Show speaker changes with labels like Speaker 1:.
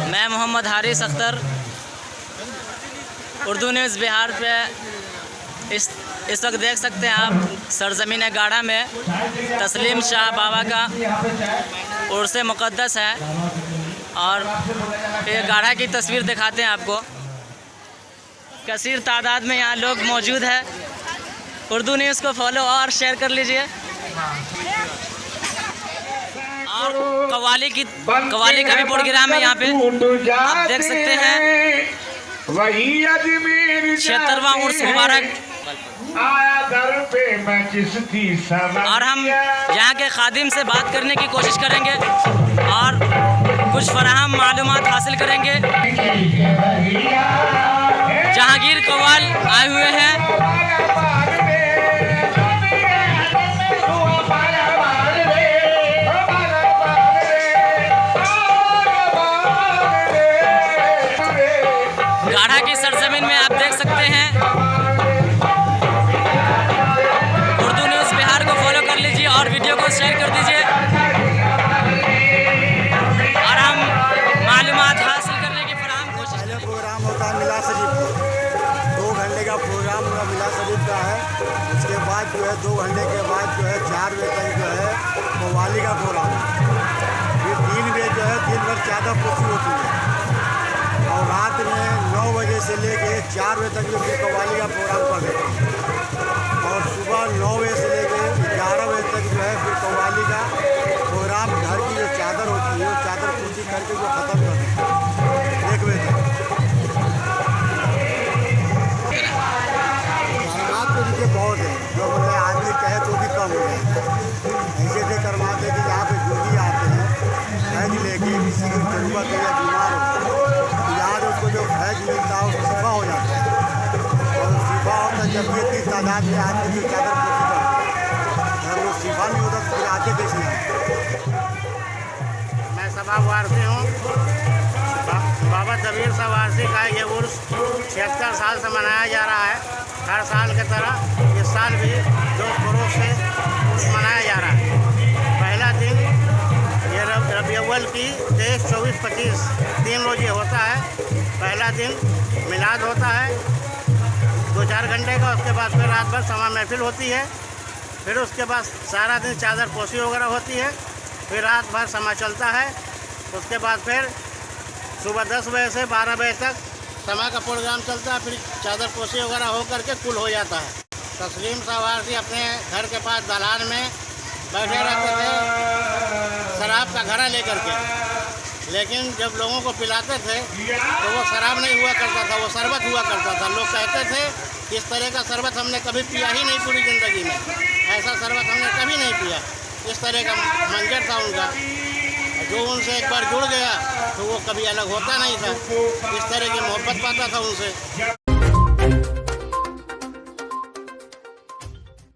Speaker 1: मैं मोहम्मद हारिस अख्तर उर्दू न्यूज़ बिहार पे इस वक्त देख सकते हैं आप सरज़मीन गाढ़ा में तस्लीम शाह बाबा का उर्स मुक़द्दस है और ये गाढ़ा की तस्वीर दिखाते हैं आपको। कसीर तादाद में यहाँ लोग मौजूद हैं। उर्दू न्यूज़ को फॉलो और शेयर कर लीजिए। और कव्वाली का भी प्रोग्राम है यहाँ पे, आप देख सकते हैं। 76वां उर्स मुबारक। और हम यहाँ के खादिम से बात करने की कोशिश करेंगे और कुछ फराहम मालूमात हासिल करेंगे। जहांगीर कव्वाल आए हुए हैं। गाढ़ा की सरजमीन में आप देख सकते हैं। उर्दू न्यूज़ बिहार को फॉलो कर लीजिए और वीडियो को शेयर कर दीजिए और हम मालूमात हासिल करने की फराहम कोशिश करेंगे।
Speaker 2: प्रोग्राम होता है मिलाद शरीफ, 2 घंटे का प्रोग्राम होगा मिलाद शरीफ का है। उसके बाद जो है 2 घंटे के बाद जो है 4 बजे तक जो है कव्वाली का प्रोग्राम है। फिर 3 बजे जो है दिन भर चादर पोशी होती है और रात में 9 बजे से लेके 4 बजे तक जो फिर कव्वाली का प्रोग्राम कर देते हैं और सुबह 9 बजे से लेके 11 बजे तक जो है फिर कव्वाली का प्रोग्राम घर की जो चादर होती है वो चादर पोशी करके जो ख़त्म कर देते हैं 1 बजे तक। करमात तो देखिए बहुत है, जो मतलब आदमी कहे तो भी कम हो जाए। ऐसे से करमाते कि यहाँ पे जो भी आते हैं फैज लेके किसी की जरूरत है या बीमार हो तो यहाँ उसको जो फैज मिलता है उसको शिफा हो जाता है और शिफा होता है जब ये इतनी तादाद में आदमी की चादर पोशी करते हैं। अगर वो शिफा नहीं होता तो फिर आते कैसे हैं।
Speaker 3: मैं सबा वारसी हूँ। बाबा कबीर साहब वारसी का ये उर्स 76 साल से मनाया जा रहा है। हर साल की तरह इस साल भी जोश खरोश से उर्स मनाया जा रहा है। पहला दिन ये रबी अव्वल की 23, 24, 25 3 रोज ये होता है। पहला दिन मिलाद होता है 2-4 घंटे का। उसके बाद फिर रात भर समा महफिल होती है। फिर उसके बाद सारा दिन चादर पोशी वगैरह होती है। फिर रात भर समा चलता है। उसके बाद फिर सुबह 10 बजे से 12 बजे तक समा का प्रोग्राम चलता है। फिर चादर पोशी वगैरह हो करके कुल हो जाता है। तस्लीम साहब वारसी अपने घर के पास दलान में बैठे रहते थे शराब का घड़ा लेकर के, लेकिन जब लोगों को पिलाते थे तो वो शराब नहीं हुआ करता था, वो शरबत हुआ करता था। लोग कहते थे इस तरह का शरबत हमने कभी पिया ही नहीं पूरी ज़िंदगी में, ऐसा शरबत हमने कभी नहीं पिया। इस तरह का मंजर था उनका। जो उनसे एक बार जुड़ गया तो वो कभी अलग होता नहीं था। इस तरह की मोहब्बत पाता था उनसे।